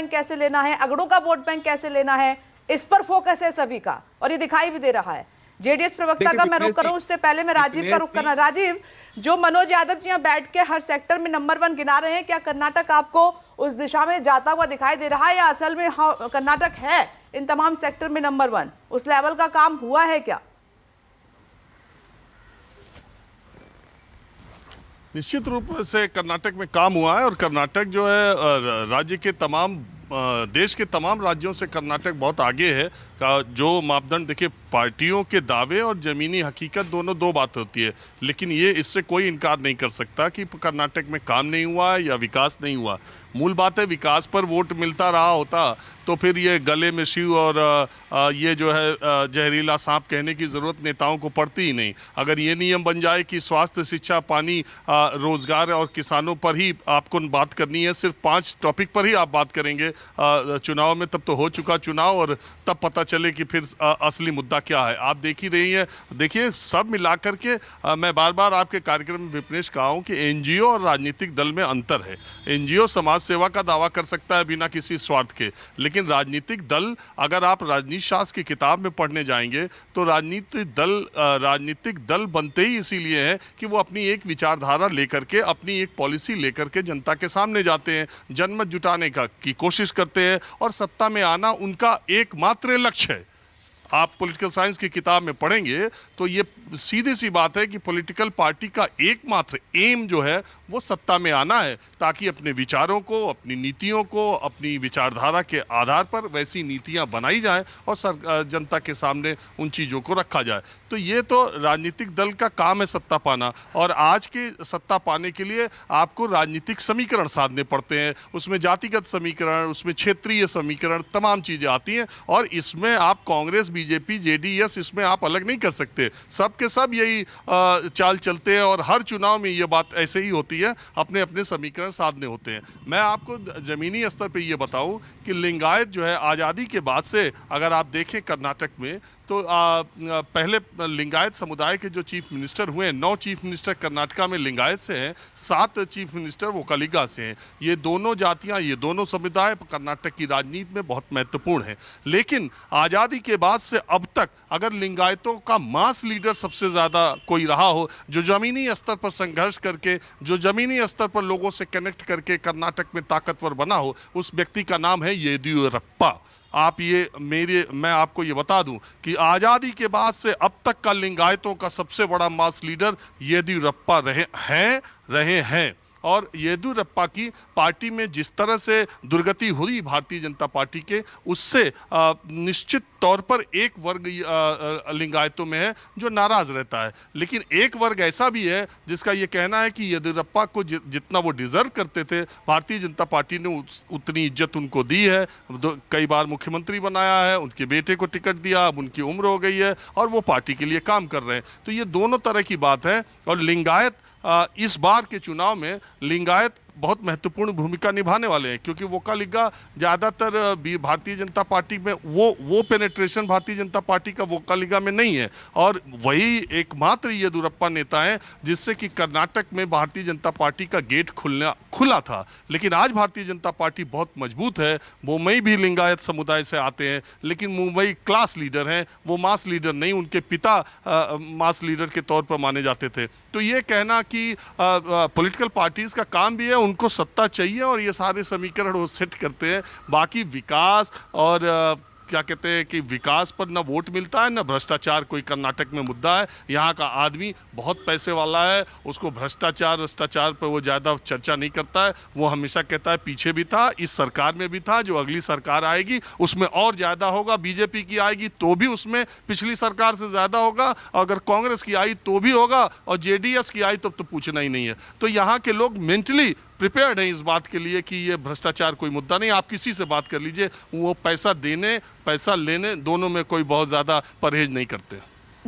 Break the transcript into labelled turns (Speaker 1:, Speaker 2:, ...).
Speaker 1: Bank कैसे लेना है, अगड़ों का वोट बैंक कैसे लेना है, इस पर फोकस है सभी का और ये दिखाई भी दे रहा है। जेडीएस प्रवक्ता का मैं रुख करूं, उससे पहले मैं राजीव का रुख करना। राजीव, जो मनोज यादव जी यहाँ बैठ के हर सेक्टर में नंबर 1 गिना रहे हैं, क्या कर्नाटक आपको उस दिशा में जाता हुआ दिखाई दे रहा है, या असल में कर्नाटक है इन तमाम सेक्टर में नंबर 1? उस लेवल का काम हुआ है क्या?
Speaker 2: निश्चित रूप से कर्नाटक में काम हुआ है और कर्नाटक जो है राज्य के तमाम देश के तमाम राज्यों से कर्नाटक बहुत आगे है। जो मापदंड देखिए, पार्टियों के दावे और ज़मीनी हकीकत दोनों दो बात होती है, लेकिन ये इससे कोई इनकार नहीं कर सकता कि कर्नाटक में काम नहीं हुआ या विकास नहीं हुआ। मूल बात है, विकास पर वोट मिलता रहा होता तो फिर ये गले में शिव और ये जो है जहरीला सांप कहने की ज़रूरत नेताओं को पड़ती ही नहीं। अगर ये नियम बन जाए कि स्वास्थ्य, शिक्षा, पानी, रोजगार और किसानों पर ही आपको बात करनी है, सिर्फ 5 टॉपिक पर ही आप बात करेंगे चुनाव में, तब तो हो चुका चुनाव और तब पता चले कि फिर असली मुद्दा क्या है। आप देख ही रही हैं। देखिए, सब मिलाकर के मैं बार बार आपके कार्यक्रम में विपनेश कहा हूँ कि एनजीओ और राजनीतिक दल में अंतर है। एनजीओ समाज सेवा का दावा कर सकता है बिना किसी स्वार्थ के, लेकिन राजनीतिक दल, अगर आप राजनीति शास्त्र की किताब में पढ़ने जाएंगे तो राजनीतिक दल बनते ही इसीलिए हैं कि वो अपनी एक विचारधारा लेकर के, अपनी एक पॉलिसी लेकर के जनता के सामने जाते हैं, जनमत जुटाने की कोशिश करते हैं और सत्ता में आना उनका एकमात्र लक्ष्य है। आप पॉलिटिकल साइंस की किताब में पढ़ेंगे तो ये सीधी सी बात है कि पॉलिटिकल पार्टी का एकमात्र एम जो है वो सत्ता में आना है, ताकि अपने विचारों को, अपनी नीतियों को, अपनी विचारधारा के आधार पर वैसी नीतियां बनाई जाएं और जनता के सामने उन चीज़ों को रखा जाए। तो ये तो राजनीतिक दल का काम है सत्ता पाना, और आज के सत्ता पाने के लिए आपको राजनीतिक समीकरण साधने पड़ते हैं। उसमें जातिगत समीकरण, उसमें क्षेत्रीय समीकरण, तमाम चीज़ें आती हैं और इसमें आप कांग्रेस, बीजेपी, जेडीएस, इसमें आप अलग नहीं कर सकते। सब के सब यही चाल चलते हैं और हर चुनाव में ये बात ऐसे ही होती है, अपने अपने समीकरण साधने होते हैं। मैं आपको ज़मीनी स्तर पे ये बताऊं कि लिंगायत जो है आज़ादी के बाद से, अगर आप देखें कर्नाटक में, तो पहले लिंगायत समुदाय के जो चीफ मिनिस्टर हुए, 9 चीफ मिनिस्टर कर्नाटका में लिंगायत से हैं, 7 चीफ मिनिस्टर वोकालिगा से हैं। ये दोनों जातियां, ये दोनों समुदाय कर्नाटक की राजनीति में बहुत महत्वपूर्ण हैं। लेकिन आज़ादी के बाद से अब तक अगर लिंगायतों का मास लीडर सबसे ज़्यादा कोई रहा हो, जो ज़मीनी स्तर पर संघर्ष करके, जो ज़मीनी स्तर पर लोगों से कनेक्ट करके कर्नाटक में ताकतवर बना हो, उस व्यक्ति का नाम है येदियुरप्पा। मैं आपको ये बता दूं कि आज़ादी के बाद से अब तक का लिंगायतों का सबसे बड़ा मास लीडर येदियुरप्पा रहे हैं। और येदियुरप्पा की पार्टी में जिस तरह से दुर्गति हुई भारतीय जनता पार्टी के, उससे निश्चित तौर पर एक वर्ग लिंगायतों में है जो नाराज रहता है, लेकिन एक वर्ग ऐसा भी है जिसका ये कहना है कि येदियुरप्पा को जितना वो डिजर्व करते थे, भारतीय जनता पार्टी ने उतनी इज्जत उनको दी है। कई बार मुख्यमंत्री बनाया है, उनके बेटे को टिकट दिया, अब उनकी उम्र हो गई है और वो पार्टी के लिए काम कर रहे हैं। तो ये दोनों तरह की बात है। और लिंगायत इस बार के चुनाव में लिंगायत बहुत महत्वपूर्ण भूमिका निभाने वाले हैं, क्योंकि वोकालिगा ज़्यादातर भारतीय जनता पार्टी में वो पेनेट्रेशन भारतीय जनता पार्टी का वोकालिगा में नहीं है, और वही एकमात्र येदियुरप्पा नेता है जिससे कि कर्नाटक में भारतीय जनता पार्टी का गेट खुला था। लेकिन आज भारतीय जनता पार्टी बहुत मजबूत है। मुंबई भी लिंगायत समुदाय से आते हैं, लेकिन मुंबई क्लास लीडर हैं, वो मास लीडर नहीं। उनके पिता मास लीडर के तौर पर माने जाते थे। तो ये कहना कि पॉलिटिकल पार्टीज़ का काम भी है, उनको सत्ता चाहिए और ये सारे समीकरण वो सेट करते हैं। बाकी विकास और क्या कहते हैं कि विकास पर न वोट मिलता है, न भ्रष्टाचार कोई कर्नाटक में मुद्दा है। यहाँ का आदमी बहुत पैसे वाला है, उसको भ्रष्टाचार पर वो ज़्यादा चर्चा नहीं करता है। वो हमेशा कहता है पीछे भी था, इस सरकार में भी था, जो अगली सरकार आएगी उसमें और ज़्यादा होगा, बीजेपी की आएगी तो भी उसमें पिछली सरकार से ज़्यादा होगा, अगर कांग्रेस की आई तो भी होगा, और जेडीएस की आई तब तो पूछना ही नहीं है। तो यहाँ के लोग मेंटली प्रिपेयर्ड है इस बात के लिए कि ये भ्रष्टाचार कोई मुद्दा नहीं। आप किसी से बात कर लीजिए, वो पैसा देने, पैसा लेने, दोनों में कोई बहुत ज़्यादा परहेज नहीं करते।